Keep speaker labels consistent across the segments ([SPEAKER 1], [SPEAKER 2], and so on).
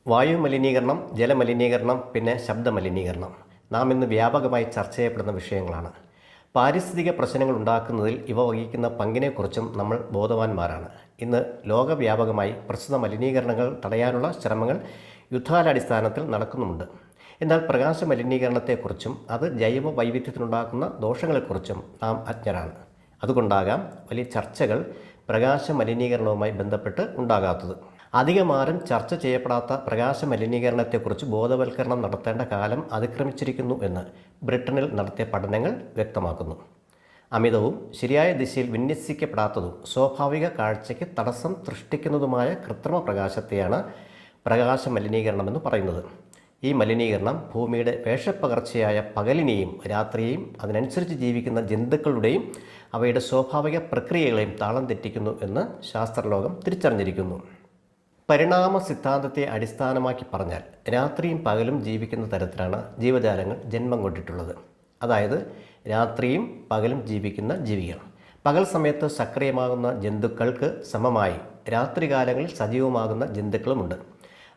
[SPEAKER 1] വായു മലിനീകരണം, ജലമലിനീകരണം, പിന്നെ ശബ്ദമലിനീകരണം നാം ഇന്ന് വ്യാപകമായി ചർച്ച ചെയ്യപ്പെടുന്ന വിഷയങ്ങളാണ്. പാരിസ്ഥിതിക പ്രശ്നങ്ങൾ ഉണ്ടാക്കുന്നതിൽ ഇവ വഹിക്കുന്ന പങ്കിനെക്കുറിച്ചും നമ്മൾ ബോധവാന്മാരാണ്. ഇന്ന് ലോകവ്യാപകമായി പ്രസ്തുത മലിനീകരണങ്ങൾ തടയാനുള്ള ശ്രമങ്ങൾ യുദ്ധകാലാടിസ്ഥാനത്തിൽ നടക്കുന്നുമുണ്ട്. എന്നാൽ പ്രകാശ മലിനീകരണത്തെക്കുറിച്ചും അത് ജൈവ വൈവിധ്യത്തിനുണ്ടാക്കുന്ന ദോഷങ്ങളെക്കുറിച്ചും നാം അജ്ഞരാണ്. അതുകൊണ്ടാകാം വലിയ ചർച്ചകൾ പ്രകാശ മലിനീകരണവുമായി ബന്ധപ്പെട്ട് ഉണ്ടാകാത്തത്. അധികമാരും ചർച്ച ചെയ്യപ്പെടാത്ത പ്രകാശ മലിനീകരണത്തെക്കുറിച്ച് ബോധവൽക്കരണം നടത്തേണ്ട കാലം അതിക്രമിച്ചിരിക്കുന്നു എന്ന് ബ്രിട്ടനിൽ നടത്തിയ പഠനങ്ങൾ വ്യക്തമാക്കുന്നു. അമിതവും ശരിയായ ദിശയിൽ വിന്യസിക്കപ്പെടാത്തതും സ്വാഭാവിക കാഴ്ചയ്ക്ക് തടസ്സം സൃഷ്ടിക്കുന്നതുമായ കൃത്രിമ പ്രകാശത്തെയാണ് പ്രകാശ മലിനീകരണമെന്ന് പറയുന്നത്. ഈ മലിനീകരണം ഭൂമിയുടെ വേഷപ്പകർച്ചയായ പകലിനെയും രാത്രിയെയും അതിനനുസരിച്ച് ജീവിക്കുന്ന ജന്തുക്കളുടെയും അവയുടെ സ്വാഭാവിക പ്രക്രിയകളെയും താളം തെറ്റിക്കുന്നു എന്ന് ശാസ്ത്രലോകം തിരിച്ചറിഞ്ഞിരിക്കുന്നു. പരിണാമ സിദ്ധാന്തത്തെ അടിസ്ഥാനമാക്കി പറഞ്ഞാൽ രാത്രിയും പകലും ജീവിക്കുന്ന തരത്തിലാണ് ജീവജാലങ്ങൾ ജന്മം കൊണ്ടിട്ടുള്ളത്. അതായത് രാത്രിയും പകലും ജീവിക്കുന്ന ജീവികൾ. പകൽ സമയത്ത് സക്രിയമാകുന്ന ജന്തുക്കൾക്ക് സമമായി രാത്രികാലങ്ങളിൽ സജീവമാകുന്ന ജന്തുക്കളുമുണ്ട്.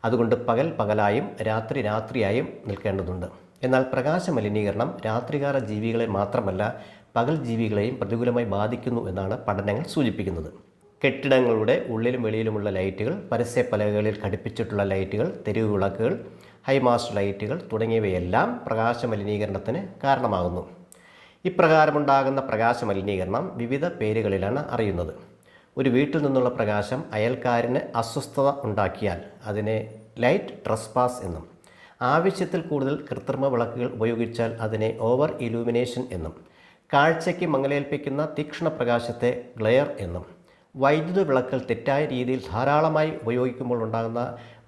[SPEAKER 1] അതുകൊണ്ട് പകൽ പകലായും രാത്രി രാത്രിയായും നിൽക്കേണ്ടതുണ്ട്. എന്നാൽ പ്രകാശ മലിനീകരണം രാത്രികാല ജീവികളെ മാത്രമല്ല പകൽ ജീവികളെയും പ്രതികൂലമായി ബാധിക്കുന്നു എന്നാണ് പഠനങ്ങൾ സൂചിപ്പിക്കുന്നത്. കെട്ടിടങ്ങളുടെ ഉള്ളിലും വെളിയിലുമുള്ള ലൈറ്റുകൾ, പരസ്യപ്പലകകളിൽ ഘടിപ്പിച്ചിട്ടുള്ള ലൈറ്റുകൾ, തെരുവ് വിളക്കുകൾ, ഹൈമാസ്റ്റ് ലൈറ്റുകൾ തുടങ്ങിയവയെല്ലാം പ്രകാശ മലിനീകരണത്തിന് കാരണമാകുന്നു. ഇപ്രകാരമുണ്ടാകുന്ന പ്രകാശ മലിനീകരണം വിവിധ പേരുകളിലാണ് അറിയുന്നത്. ഒരു വീട്ടിൽ നിന്നുള്ള പ്രകാശം അയൽക്കാരന് അസ്വസ്ഥത ഉണ്ടാക്കിയാൽ അതിനെ ലൈറ്റ് ട്രസ്പാസ് എന്നും, ആവശ്യത്തിൽ കൂടുതൽ കൃത്രിമ വിളക്കുകൾ ഉപയോഗിച്ചാൽ അതിനെ ഓവർ ഇലൂമിനേഷൻ എന്നും, കാഴ്ചയ്ക്ക് മങ്ങലേൽപ്പിക്കുന്ന തീക്ഷ്ണ പ്രകാശത്തെ ഗ്ലെയർ എന്നും, വൈദ്യുത വിളക്കുകൾ തെറ്റായ രീതിയിൽ ധാരാളമായി ഉപയോഗിക്കുമ്പോൾ ഉണ്ടാകുന്ന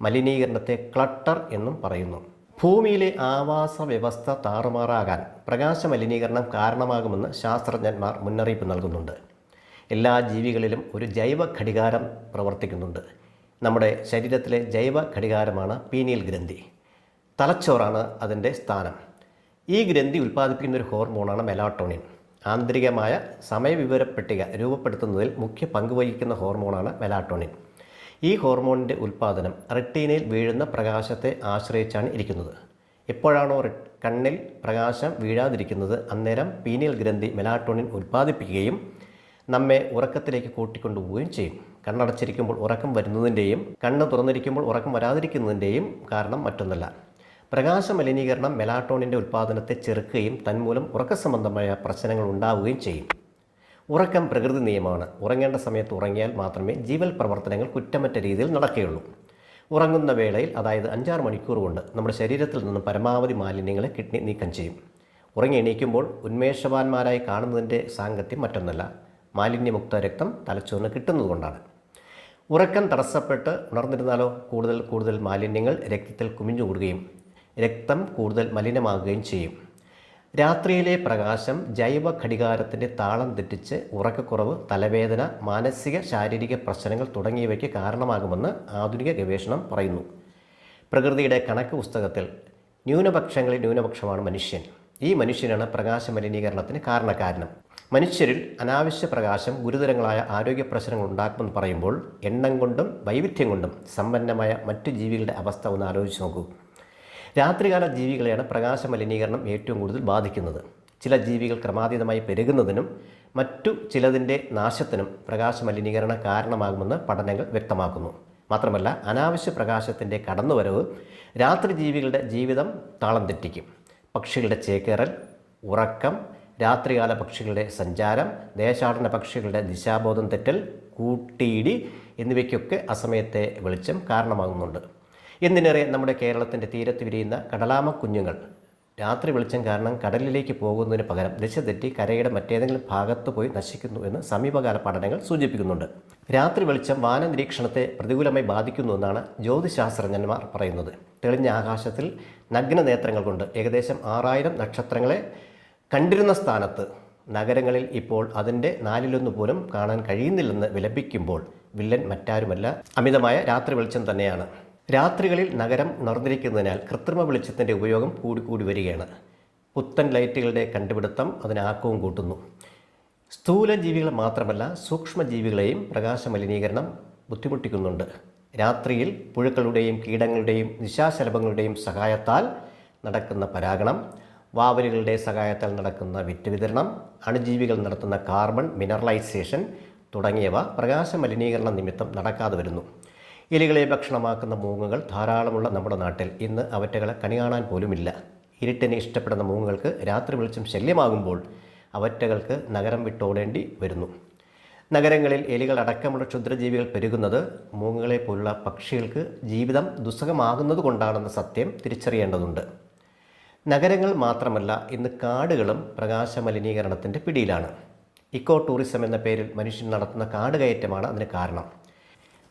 [SPEAKER 1] മലിനീകരണത്തെ ക്ലട്ടർ എന്നും പറയുന്നു. ഭൂമിയിലെ ആവാസ വ്യവസ്ഥ താറുമാറാകാൻ പ്രകാശ മലിനീകരണം കാരണമാകുമെന്ന് ശാസ്ത്രജ്ഞന്മാർ മുന്നറിയിപ്പ് നൽകുന്നുണ്ട്. എല്ലാ ജീവികളിലും ഒരു ജൈവ ഘടികാരം പ്രവർത്തിക്കുന്നുണ്ട്. നമ്മുടെ ശരീരത്തിലെ ജൈവ ഘടികാരമാണ് പീനിയൽ ഗ്രന്ഥി. തലച്ചോറാണ് അതിൻ്റെ സ്ഥാനം. ഈ ഗ്രന്ഥി ഉൽപ്പാദിപ്പിക്കുന്ന ഒരു ഹോർമോണാണ് മെലാട്ടോണിൻ. ആന്തരികമായ സമയവിവരപ്പട്ടിക രൂപപ്പെടുത്തുന്നതിൽ മുഖ്യ പങ്ക് വഹിക്കുന്ന ഹോർമോണാണ് മെലാട്ടോണിൻ. ഈ ഹോർമോണിൻ്റെ ഉൽപ്പാദനം റെട്ടീനയിൽ വീഴുന്ന പ്രകാശത്തെ ആശ്രയിച്ചാണ് ഇരിക്കുന്നത്. എപ്പോഴാണോ കണ്ണിൽ പ്രകാശം വീഴാതിരിക്കുന്നത് അന്നേരം പീനിയൽ ഗ്രന്ഥി മെലാട്ടോണിൻ ഉൽപ്പാദിപ്പിക്കുകയും നമ്മെ ഉറക്കത്തിലേക്ക് കൂട്ടിക്കൊണ്ടുപോവുകയും ചെയ്യും. കണ്ണടച്ചിരിക്കുമ്പോൾ ഉറക്കം വരുന്നതിൻ്റെയും കണ്ണ് തുറന്നിരിക്കുമ്പോൾ ഉറക്കം വരാതിരിക്കുന്നതിൻ്റെയും കാരണം മറ്റൊന്നല്ല. പ്രകാശ മലിനീകരണം മെലാട്ടോണിൻ്റെ ഉൽപ്പാദനത്തെ ചെറുക്കുകയും തന്മൂലം ഉറക്ക സംബന്ധമായ പ്രശ്നങ്ങൾ ഉണ്ടാവുകയും ചെയ്യും. ഉറക്കം പ്രകൃതി നിയമമാണ്. ഉറങ്ങേണ്ട സമയത്ത് ഉറങ്ങിയാൽ മാത്രമേ ജീവൽ പ്രവർത്തനങ്ങൾ കുറ്റമറ്റ രീതിയിൽ നടക്കുകയുള്ളൂ. ഉറങ്ങുന്ന വേളയിൽ, അതായത് 5-6 മണിക്കൂർ കൊണ്ട് നമ്മുടെ ശരീരത്തിൽ നിന്നും പരമാവധി മാലിന്യങ്ങളെ കിഡ്നി നീക്കം ചെയ്യും. ഉറങ്ങി എണീക്കുമ്പോൾ ഉന്മേഷവാന്മാരായി കാണുന്നതിൻ്റെ സാങ്കത്യം മറ്റൊന്നല്ല, മാലിന്യമുക്ത രക്തം തലച്ചോറിന് കിട്ടുന്നതുകൊണ്ടാണ്. ഉറക്കം തടസ്സപ്പെട്ട് ഉണർന്നിരുന്നാലോ കൂടുതൽ മാലിന്യങ്ങൾ രക്തത്തിൽ കുമിഞ്ഞുകൂടുകയും രക്തം കൂടുതൽ മലിനമാകുകയും ചെയ്യും. രാത്രിയിലെ പ്രകാശം ജൈവ ഘടികാരത്തിൻ്റെ താളം തെറ്റിച്ച് ഉറക്കക്കുറവ്, തലവേദന, മാനസിക ശാരീരിക പ്രശ്നങ്ങൾ തുടങ്ങിയവയ്ക്ക് കാരണമാകുമെന്ന് ആധുനിക ഗവേഷണം പറയുന്നു. പ്രകൃതിയുടെ കണക്ക് പുസ്തകത്തിൽ ന്യൂനപക്ഷങ്ങളിൽ ന്യൂനപക്ഷമാണ് മനുഷ്യൻ. ഈ മനുഷ്യനാണ് പ്രകാശ മലിനീകരണത്തിന് കാരണക്കാരനും. മനുഷ്യരിൽ അനാവശ്യ പ്രകാശം ഗുരുതരങ്ങളായ ആരോഗ്യ പ്രശ്നങ്ങൾ ഉണ്ടാക്കുമെന്ന് പറയുമ്പോൾ എണ്ണം കൊണ്ടും വൈവിധ്യം കൊണ്ടും സമ്പന്നമായ മറ്റു ജീവികളുടെ അവസ്ഥ ഒന്ന് ആലോചിച്ച് നോക്കൂ. രാത്രികാല ജീവികളെയാണ് പ്രകാശ മലിനീകരണം ഏറ്റവും കൂടുതൽ ബാധിക്കുന്നത്. ചില ജീവികൾ ക്രമാതീതമായി പെരുകുന്നതിനും മറ്റു ചിലതിൻ്റെ നാശത്തിനും പ്രകാശ മലിനീകരണം കാരണമാകുമെന്ന് പഠനങ്ങൾ വ്യക്തമാക്കുന്നു. മാത്രമല്ല, അനാവശ്യ പ്രകാശത്തിൻ്റെ കടന്നുവരവ് രാത്രി ജീവികളുടെ ജീവിതം താളം തെറ്റിക്കും. പക്ഷികളുടെ ചേക്കേറൽ, ഉറക്കം, രാത്രികാല പക്ഷികളുടെ സഞ്ചാരം, ദേശാടന പക്ഷികളുടെ ദിശാബോധം തെറ്റൽ, കൂട്ടിയിടി എന്നിവയ്ക്കൊക്കെ അസമയത്തെ വെളിച്ചം കാരണമാകുന്നുണ്ട്. എന്തിനേറെ നമ്മുടെ കേരളത്തിൻ്റെ തീരത്ത് വിരിയുന്ന കടലാമ കുഞ്ഞുങ്ങൾ രാത്രി വെളിച്ചം കാരണം കടലിലേക്ക് പോകുന്നതിന് പകരം ദിശ തെറ്റി കരയുടെ മറ്റേതെങ്കിലും ഭാഗത്ത് പോയി നശിക്കുന്നു എന്ന് സമീപകാല പഠനങ്ങൾ സൂചിപ്പിക്കുന്നുണ്ട്. രാത്രി വെളിച്ചം വാനനിരീക്ഷണത്തെ പ്രതികൂലമായി ബാധിക്കുന്നു എന്നാണ് ജ്യോതിശാസ്ത്രജ്ഞന്മാർ പറയുന്നത്. തെളിഞ്ഞ ആകാശത്തിൽ നഗ്ന നേത്രങ്ങൾ കൊണ്ട് ഏകദേശം 6000 നക്ഷത്രങ്ങളെ കണ്ടിരുന്ന സ്ഥാനത്ത് നഗരങ്ങളിൽ ഇപ്പോൾ അതിൻ്റെ 1/4 പോലും കാണാൻ കഴിയുന്നില്ലെന്ന് വിലപിക്കുമ്പോൾ വില്ലൻ മറ്റാരുമല്ല, അമിതമായ രാത്രി വെളിച്ചം തന്നെയാണ്. രാത്രികളിൽ നഗരം ഉണർന്നിരിക്കുന്നതിനാൽ കൃത്രിമ വെളിച്ചത്തിൻ്റെ ഉപയോഗം കൂടിക്കൂടി വരികയാണ്. പുത്തൻ ലൈറ്റുകളുടെ കണ്ടുപിടുത്തം അതിന് ആക്കവും കൂട്ടുന്നു. സ്ഥൂല ജീവികൾ മാത്രമല്ല സൂക്ഷ്മജീവികളെയും പ്രകാശ മലിനീകരണം ബുദ്ധിമുട്ടിക്കുന്നുണ്ട്. രാത്രിയിൽ പുഴുക്കളുടെയും കീടങ്ങളുടെയും നിശാശലഭങ്ങളുടെയും സഹായത്താൽ നടക്കുന്ന പരാഗണം, വാവലുകളുടെ സഹായത്താൽ നടക്കുന്ന വിത്ത് വിതരണം, അണുജീവികൾ നടത്തുന്ന കാർബൺ മിനറലൈസേഷൻ തുടങ്ങിയവ പ്രകാശ മലിനീകരണ നിമിത്തം നടക്കാതെ വരുന്നു. എലികളെ ഭക്ഷണമാക്കുന്ന മൂങ്ങകൾ ധാരാളമുള്ള നമ്മുടെ നാട്ടിൽ ഇന്ന് അവറ്റകളെ കണി കാണാൻ പോലുമില്ല. ഇരുട്ടിനെ ഇഷ്ടപ്പെടുന്ന മൂങ്ങകൾക്ക് രാത്രി വെളിച്ചം ശല്യമാകുമ്പോൾ അവറ്റകൾക്ക് നഗരം വിട്ടോടേണ്ടി വരുന്നു. നഗരങ്ങളിൽ എലികൾ അടക്കമുള്ള ക്ഷുദ്രജീവികൾ പെരുകുന്നത് മൂങ്ങകളെ പോലുള്ള പക്ഷികൾക്ക് ജീവിതം ദുസ്സഹമാകുന്നത് കൊണ്ടാണെന്ന സത്യം തിരിച്ചറിയേണ്ടതുണ്ട്. നഗരങ്ങൾ മാത്രമല്ല, ഇന്ന് കാടുകളും പ്രകാശ മലിനീകരണത്തിൻ്റെ പിടിയിലാണ്. ഇക്കോ ടൂറിസം എന്ന പേരിൽ മനുഷ്യൻ നടത്തുന്ന കാട് കയറ്റമാണ് അതിന് കാരണം.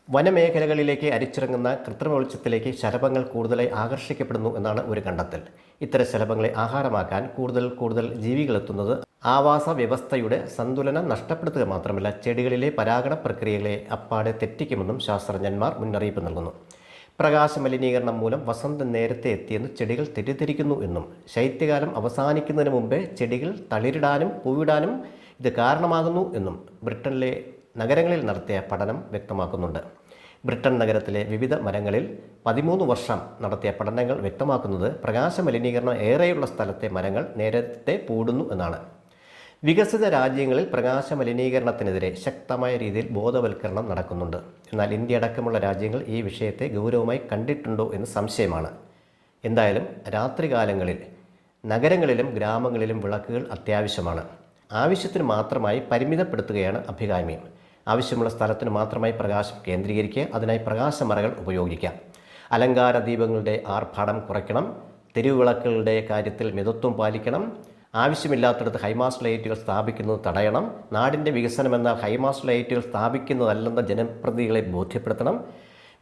[SPEAKER 1] വനമേഖലകളിലേക്ക് അരിച്ചിറങ്ങുന്ന കൃത്രിമ വെളിച്ചത്തിലേക്ക് ശലഭങ്ങൾ കൂടുതലായി ആകർഷിക്കപ്പെടുന്നു എന്നാണ് ഒരു കണ്ടെത്തൽ. ഇത്തരം ശലഭങ്ങളെ ആഹാരമാക്കാൻ കൂടുതൽ ജീവികളെത്തുന്നത് ആവാസ വ്യവസ്ഥയുടെ സന്തുലനം നഷ്ടപ്പെടുത്തുക മാത്രമല്ല, ചെടികളിലെ പരാഗണ പ്രക്രിയകളെ അപ്പാടെ തെറ്റിക്കുമെന്നും ശാസ്ത്രജ്ഞന്മാർ മുന്നറിയിപ്പ് നൽകുന്നു. പ്രകാശ മലിനീകരണം മൂലം വസന്തം നേരത്തെ എത്തിയെന്ന് ചെടികൾ തെറ്റിദ്ധരിക്കുന്നു എന്നും ശൈത്യകാലം അവസാനിക്കുന്നതിന് മുമ്പേ ചെടികൾ തളിരിടാനും പൂവിടാനും ഇത് കാരണമാകുന്നു എന്നും ബ്രിട്ടനിലെ നഗരങ്ങളിൽ നടത്തിയ പഠനം വ്യക്തമാക്കുന്നുണ്ട്. ബ്രിട്ടൻ നഗരത്തിലെ വിവിധ മരങ്ങളിൽ 13 വർഷം നടത്തിയ പഠനങ്ങൾ വ്യക്തമാക്കുന്നത് പ്രകാശ മലിനീകരണം ഏറെയുള്ള സ്ഥലത്തെ മരങ്ങൾ നേരത്തെ പൂടുന്നു എന്നാണ്. വികസിത രാജ്യങ്ങളിൽ പ്രകാശ മലിനീകരണത്തിനെതിരെ ശക്തമായ രീതിയിൽ ബോധവൽക്കരണം നടക്കുന്നുണ്ട്. എന്നാൽ ഇന്ത്യ അടക്കമുള്ള രാജ്യങ്ങൾ ഈ വിഷയത്തെ ഗൗരവമായി കണ്ടിട്ടുണ്ടോ എന്ന് സംശയമാണ്. എന്തായാലും രാത്രികാലങ്ങളിൽ നഗരങ്ങളിലും ഗ്രാമങ്ങളിലും വിളക്കുകൾ അത്യാവശ്യമാണ്. ആവശ്യത്തിന് മാത്രമായി പരിമിതപ്പെടുത്തുകയാണ് അഭികാമ്യം. ആവശ്യമുള്ള സ്ഥലത്തിന് മാത്രമായി പ്രകാശം കേന്ദ്രീകരിക്കുക. അതിനായി പ്രകാശമറകൾ ഉപയോഗിക്കാം. അലങ്കാര ദീപങ്ങളുടെ ആർഭാടം കുറയ്ക്കണം. തെരുവിളക്കുകളുടെ കാര്യത്തിൽ മിതത്വം പാലിക്കണം. ആവശ്യമില്ലാത്തടത്ത് ഹൈമാസ്റ്റ് ലൈറ്റുകൾ സ്ഥാപിക്കുന്നത് തടയണം. നാടിൻ്റെ വികസനമെന്നാൽ ഹൈമാസ്റ്റ് ലൈറ്റുകൾ സ്ഥാപിക്കുന്നതല്ലെന്ന് ജനപ്രതിനിധികളെ ബോധ്യപ്പെടുത്തണം.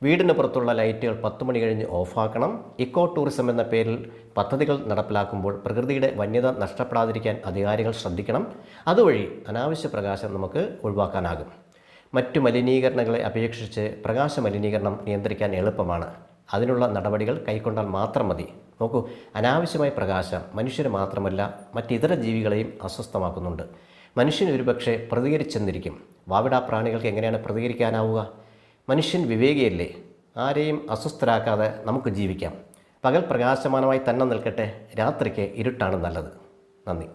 [SPEAKER 1] വീടിന് പുറത്തുള്ള ലൈറ്റുകൾ 10 മണി കഴിഞ്ഞ് ഓഫാക്കണം. ഇക്കോ ടൂറിസം എന്ന പേരിൽ പദ്ധതികൾ നടപ്പിലാക്കുമ്പോൾ പ്രകൃതിയുടെ വന്യത നഷ്ടപ്പെടാതിരിക്കാൻ അധികാരികൾ ശ്രദ്ധിക്കണം. അതുവഴി അനാവശ്യ പ്രകാശം നമുക്ക് ഒഴിവാക്കാനാകും. മറ്റു മലിനീകരണങ്ങളെ അപേക്ഷിച്ച് പ്രകാശ മലിനീകരണം നിയന്ത്രിക്കാൻ എളുപ്പമാണ്. അതിനുള്ള നടപടികൾ കൈക്കൊണ്ടാൽ മാത്രം മതി. നോക്കൂ, അനാവശ്യമായ പ്രകാശം മനുഷ്യരെ മാത്രമല്ല മറ്റിതര ജീവികളെയും അസ്വസ്ഥമാക്കുന്നുണ്ട്. മനുഷ്യൻ ഒരുപക്ഷെ പ്രതികരിച്ചെന്നിരിക്കും. വാവിടാ പ്രാണികൾക്ക് എങ്ങനെയാണ് പ്രതികരിക്കാനാവുക? മനുഷ്യൻ വിവേകിയല്ലേ? ആരെയും അസ്വസ്ഥരാക്കാതെ നമുക്ക് ജീവിക്കാം. പകൽ പ്രകാശമാനമായി തന്നെ നിൽക്കട്ടെ. രാത്രിക്ക് ഇരുട്ടാണ് നല്ലത്. നന്ദി.